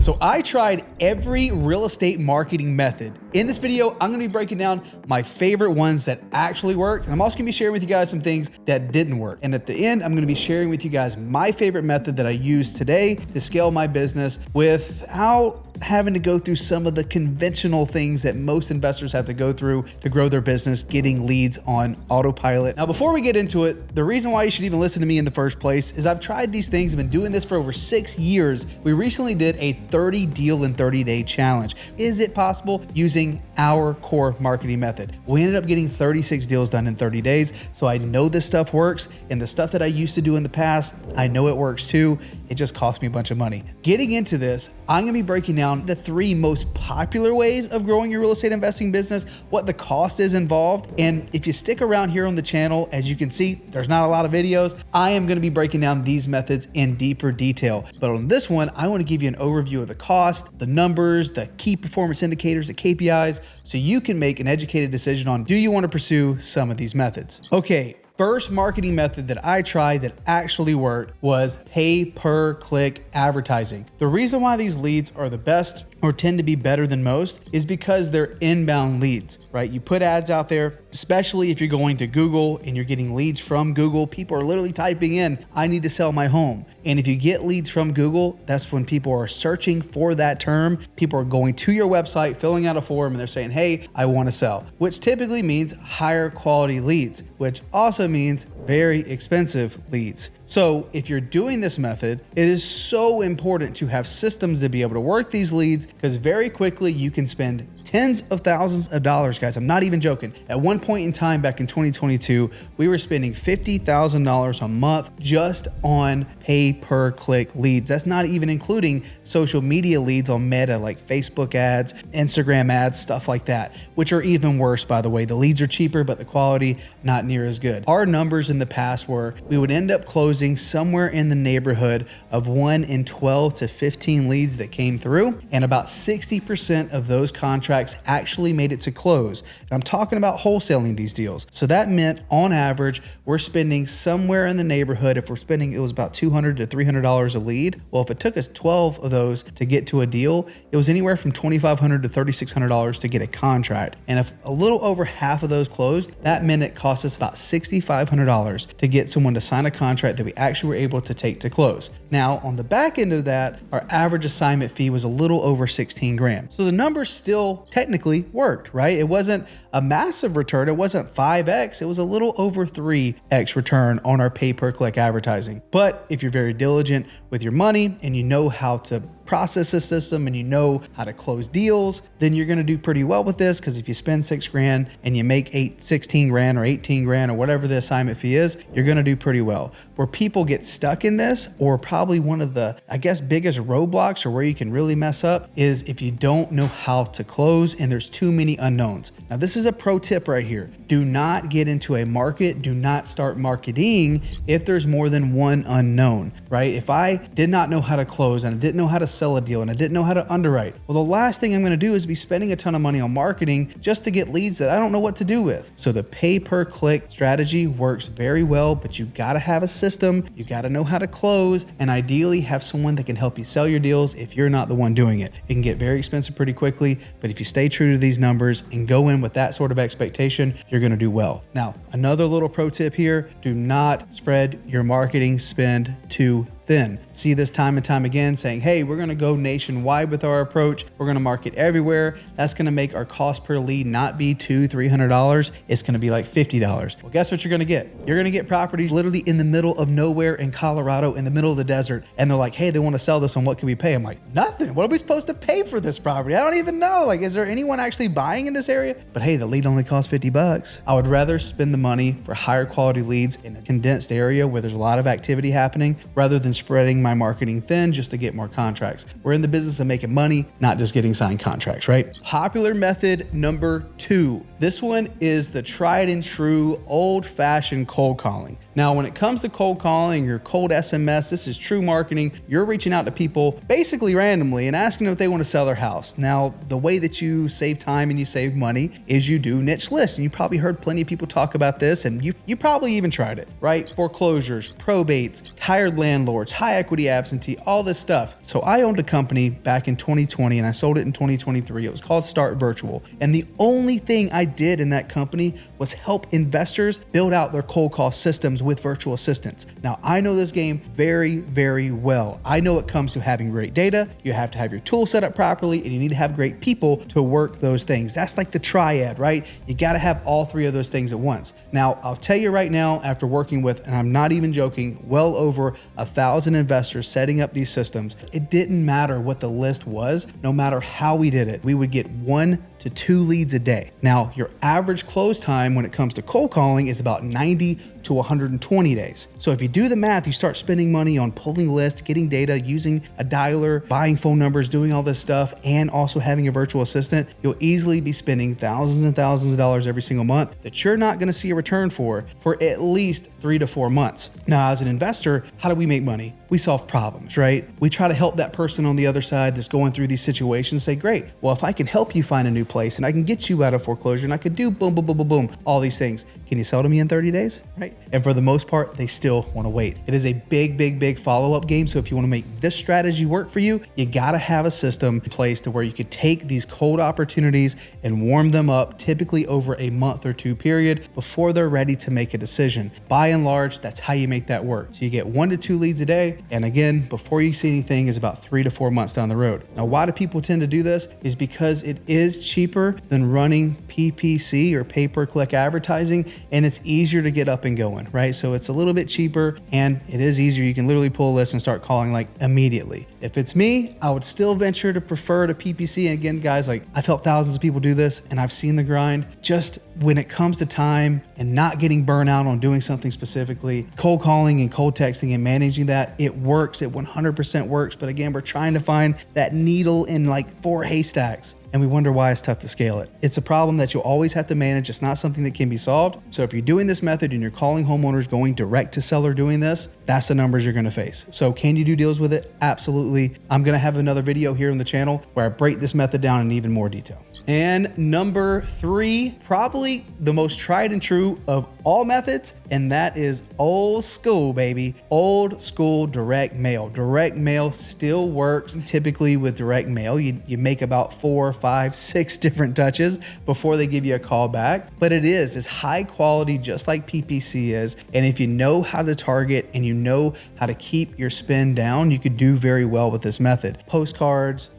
So I tried every real estate marketing method. In this video, I'm gonna be breaking down my favorite ones that actually worked. And I'm also gonna be sharing with you guys some things that didn't work. And at the end, I'm gonna be sharing with you guys my favorite method that I use today to scale my business without having to go through some of the conventional things that most investors have to go through to grow their business, getting leads on autopilot. Now, before we get into it, the reason why you should even listen to me in the first place is I've tried these things, I've been doing this for over 6 years. We recently did a 30 deal in 30-day challenge. Is it possible using our core marketing method? We ended up getting 36 deals done in 30 days. So I know this stuff works, and the stuff that I used to do in the past, I know it works too. It just cost me a bunch of money. Getting into this, I'm gonna be breaking down the 3 most popular ways of growing your real estate investing business, what the cost is involved. And if you stick around here on the channel, as you can see, there's not a lot of videos. I am gonna be breaking down these methods in deeper detail. But on this one, I wanna give you an overview of the cost, the numbers, the key performance indicators, the KPIs, so you can make an educated decision on, do you wanna pursue some of these methods? Okay. First marketing method that I tried that actually worked was pay-per-click advertising. The reason why these leads are the best or tend to be better than most is because they're inbound leads, right? You put ads out there, especially if you're going to Google and you're getting leads from Google. People are literally typing in, I need to sell my home. And if you get leads from Google, that's when people are searching for that term. People are going to your website, filling out a form, and they're saying, hey, I want to sell, which typically means higher quality leads, which also means very expensive leads. So if you're doing this method, it is so important to have systems to be able to work these leads, because very quickly you can spend tens of thousands of dollars, guys. I'm not even joking. At one point in time back in 2022, we were spending $50,000 a month just on pay-per-click leads. That's not even including social media leads on Meta, like Facebook ads, Instagram ads, stuff like that, which are even worse, by the way. The leads are cheaper, but the quality not near as good. Our numbers in the past were we would end up closing somewhere in the neighborhood of 1 in 12 to 15 leads that came through, and about 60% of those contracts actually made it to close. And I'm talking about wholesaling these deals. So that meant on average, we're spending somewhere in the neighborhood, if we're spending, it was about $200 to $300 a lead. Well, if it took us 12 of those to get to a deal, it was anywhere from $2,500 to $3,600 to get a contract. And if a little over half of those closed, that meant it cost us about $6,500 to get someone to sign a contract that we actually were able to take to close. Now, on the back end of that, our average assignment fee was a little over 16 grand. So the numbers still technically worked, right? It wasn't a massive return. It wasn't 5x. It was a little over 3x return on our pay-per-click advertising. But if you're very diligent with your money and you know how to process the system and you know how to close deals, then you're gonna do pretty well with this, because if you spend 6 grand and you make 16 grand or 18 grand or whatever the assignment fee is, you're gonna do pretty well. Where people get stuck in this, or probably one of the, I guess, biggest roadblocks, or where you can really mess up, is if you don't know how to close and there's too many unknowns. Now, this is a pro tip right here. Do not get into a market, do not start marketing if there's more than one unknown, right? If I did not know how to close and I didn't know how to sell a deal and I didn't know how to underwrite, well, the last thing I'm gonna do is be spending a ton of money on marketing just to get leads that I don't know what to do with. So the pay-per-click strategy works very well, but you gotta have a system, you gotta know how to close, and ideally have someone that can help you sell your deals if you're not the one doing it. It can get very expensive pretty quickly, but if you stay true to these numbers and go in with that sort of expectation, you're gonna do well. Now, another little pro tip here, do not spread your marketing spend too thin. See this time and time again, saying, hey, we're gonna go nationwide with our approach. We're gonna market everywhere. That's gonna make our cost per lead not be $200, $300. It's gonna be like $50. Well, guess what you're gonna get? You're gonna get properties literally in the middle of nowhere in Colorado, in the middle of the desert. And they're like, hey, they wanna sell this one. What can we pay? I'm like, nothing. What are we supposed to pay for this property? I don't even know. Like, is there anyone actually buying in this area? But hey, the lead only costs $50. I would rather spend the money for higher quality leads in a condensed area where there's a lot of activity happening, rather than spreading my marketing thin just to get more contracts. We're in the business of making money, not just getting signed contracts, right? Popular method number 2. This one is the tried and true old-fashioned cold calling. Now, when it comes to cold calling or cold SMS, this is true marketing. You're reaching out to people basically randomly and asking them if they want to sell their house. Now, the way that you save time and you save money is you do niche lists. And you probably heard plenty of people talk about this, and you probably even tried it, right? Foreclosures, probates, tired landlords, reports, high equity absentee, all this stuff. So I owned a company back in 2020 and I sold it in 2023. It was called Start Virtual. And the only thing I did in that company was help investors build out their cold call systems with virtual assistants. Now, I know this game very, very well. I know it comes to having great data. You have to have your tool set up properly and you need to have great people to work those things. That's like the triad, right? You got to have all three of those things at once. Now, I'll tell you right now, after working with, and I'm not even joking, well over 1,000 investors setting up these systems, it didn't matter what the list was. No matter how we did it, we would get 1 to 2 leads a day. Now, your average close time when it comes to cold calling is about 90 to 120 days. So if you do the math, you start spending money on pulling lists, getting data, using a dialer, buying phone numbers, doing all this stuff, and also having a virtual assistant, you'll easily be spending thousands and thousands of dollars every single month that you're not gonna see a return for at least 3 to 4 months. Now, as an investor, how do we make money? We solve problems, right? We try to help that person on the other side that's going through these situations say, great, well, if I can help you find a new place and I can get you out of foreclosure and I could do boom, boom, boom, boom, boom, all these things. Can you sell to me in 30 days, right? And for the most part, they still wanna wait. It is a big, big, big follow-up game. So if you wanna make this strategy work for you, you gotta have a system in place to where you could take these cold opportunities and warm them up, typically over a month or 2 period before they're ready to make a decision. By and large, that's how you make that work. So you get 1 to 2 leads a day. And again, before you see anything is about 3 to 4 months down the road. Now, why do people tend to do this? Is because it is cheaper than running PPC or pay-per-click advertising, and it's easier to get up and going, right? So it's a little bit cheaper and it is easier. You can literally pull a list and start calling like immediately. If it's me, I would still venture to prefer to PPC. And again, guys, like I've helped thousands of people do this and I've seen the grind. Just when it comes to time and not getting burnt out on doing something specifically, cold calling and cold texting and managing that, it works. It 100% works. But again, we're trying to find that needle in like 4 haystacks. And we wonder why it's tough to scale it. It's a problem that you'll always have to manage. It's not something that can be solved. So if you're doing this method and you're calling homeowners going direct to seller doing this, that's the numbers you're gonna face. So can you do deals with it? Absolutely. I'm gonna have another video here on the channel where I break this method down in even more detail. And number 3, probably the most tried and true of all methods, and that is old school, baby. Old school direct mail. Direct mail still works. Typically with direct mail, you make about 4, 5, 6 different touches before they give you a call back. But it's high quality, just like PPC is. And if you know how to target and you know how to keep your spend down, you could do very well with this method. Postcards,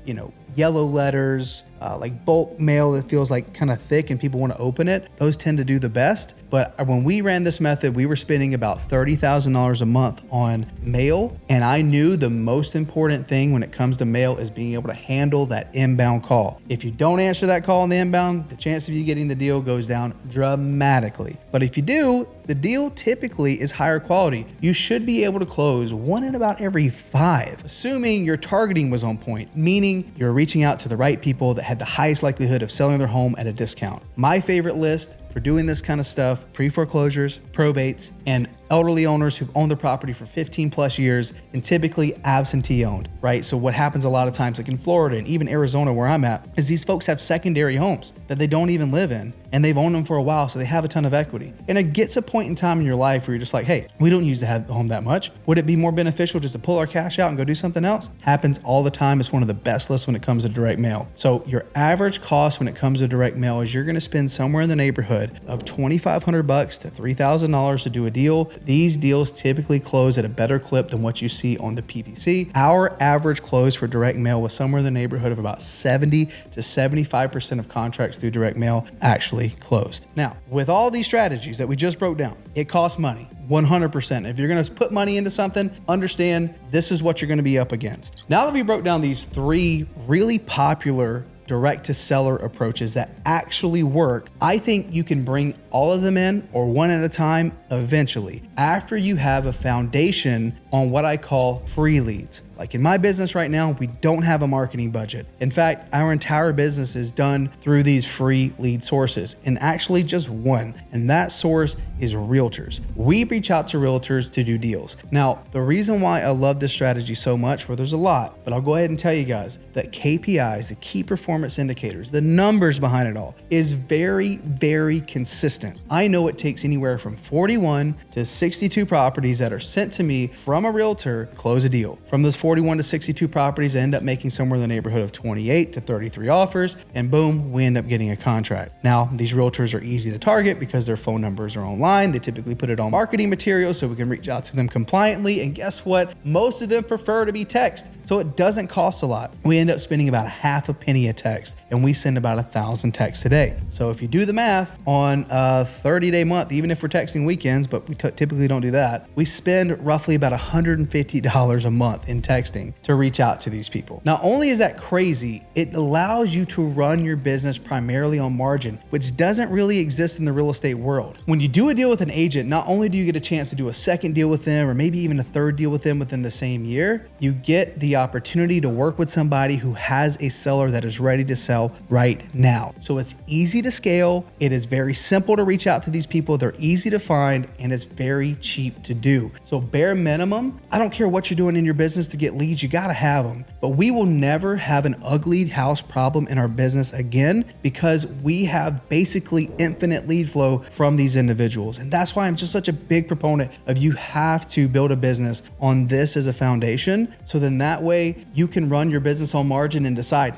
yellow letters, like bulk mail that feels like kind of thick and people want to open it. Those tend to do the best. But when we ran this method, we were spending about $30,000 a month on mail. And I knew the most important thing when it comes to mail is being able to handle that inbound call. If you don't answer that call on the inbound, the chance of you getting the deal goes down dramatically. But if you do, the deal typically is higher quality. You should be able to close 1 in about every 5, assuming your targeting was on point, meaning you're reaching out to the right people that had the highest likelihood of selling their home at a discount. My favorite list for doing this kind of stuff, pre-foreclosures, probates, and elderly owners who've owned their property for 15 plus years and typically absentee owned, right? So what happens a lot of times, like in Florida and even Arizona where I'm at, is these folks have secondary homes that they don't even live in and they've owned them for a while, so they have a ton of equity. And it gets a point in time in your life where you're just like, hey, we don't use the home that much. Would it be more beneficial just to pull our cash out and go do something else? Happens all the time. It's one of the best lists when it comes to direct mail. So your average cost when it comes to direct mail is you're gonna spend somewhere in the neighborhood of $2,500 to $3,000 to do a deal. These deals typically close at a better clip than what you see on the PPC. Our average close for direct mail was somewhere in the neighborhood of about 70 to 75% of contracts through direct mail actually closed. Now, with all these strategies that we just broke down, it costs money. 100%. If you're going to put money into something, understand this is what you're going to be up against. Now that we broke down these 3 really popular direct to seller approaches that actually work, I think you can bring all of them in or 1 at a time eventually after you have a foundation on what I call free leads. Like in my business right now, we don't have a marketing budget. In fact, our entire business is done through these free lead sources, and actually just one, and that source is realtors. We reach out to realtors to do deals. Now, the reason why I love this strategy so much, well, there's a lot, but I'll go ahead and tell you guys that KPIs, the key performance indicators, the numbers behind it all, is very, very consistent. I know it takes anywhere from 41 to 62 properties that are sent to me from a realtor to close a deal. From those 41 to 62 properties, I end up making somewhere in the neighborhood of 28 to 33 offers, and boom, we end up getting a contract. Now, these realtors are easy to target because their phone numbers are online. They typically put it on marketing materials so we can reach out to them compliantly. And guess what? Most of them prefer to be text, so it doesn't cost a lot. We end up spending about a half a penny a text, and we send about 1,000 texts a day. So if you do the math on a 30-day month, even if we're texting weekends, but we typically don't do that, we spend roughly about $150 a month in texting to reach out to these people. Not only is that crazy, it allows you to run your business primarily on margin, which doesn't really exist in the real estate world. When you do a deal with an agent, not only do you get a chance to do a second deal with them or maybe even a third deal with them within the same year, you get the opportunity to work with somebody who has a seller that is ready to sell right now. So it's easy to scale. It is very simple to reach out to these people. They're easy to find, and it's very cheap to do. So bare minimum, I don't care what you're doing in your business to get leads, you gotta have them. But we will never have an ugly house problem in our business again because we have basically infinite lead flow from these individuals. And that's why I'm just such a big proponent of you have to build a business on this as a foundation. So then that way you can run your business on margin and decide,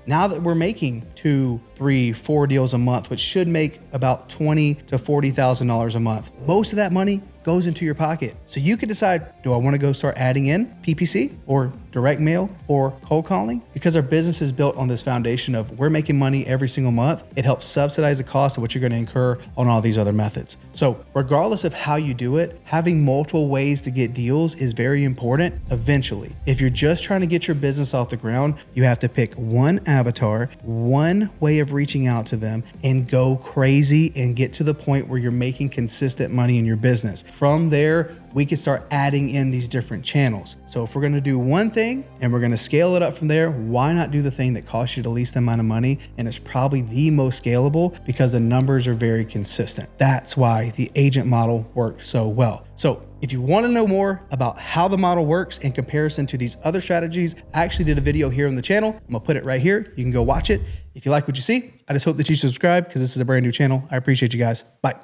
now that we're making 2, 3, 4 deals a month, which should make about $20,000 to $40,000 a month. Most of that money goes into your pocket. So you could decide, do I want to go start adding in PPC or direct mail or cold calling? Because our business is built on this foundation of we're making money every single month. It helps subsidize the cost of what you're going to incur on all these other methods. So regardless of how you do it, having multiple ways to get deals is very important eventually. If you're just trying to get your business off the ground, you have to pick one avatar, one way of reaching out to them, and go crazy and get to the point where you're making consistent money in your business. From there, we can start adding in these different channels. So if we're going to do one thing and we're going to scale it up from there, why not do the thing that costs you the least amount of money and is probably the most scalable because the numbers are very consistent. That's why the agent model works so well. So if you want to know more about how the model works in comparison to these other strategies, I actually did a video here on the channel. I'm gonna put it right here. You can go watch it. If you like what you see, I just hope that you subscribe because this is a brand new channel. I appreciate you guys. Bye.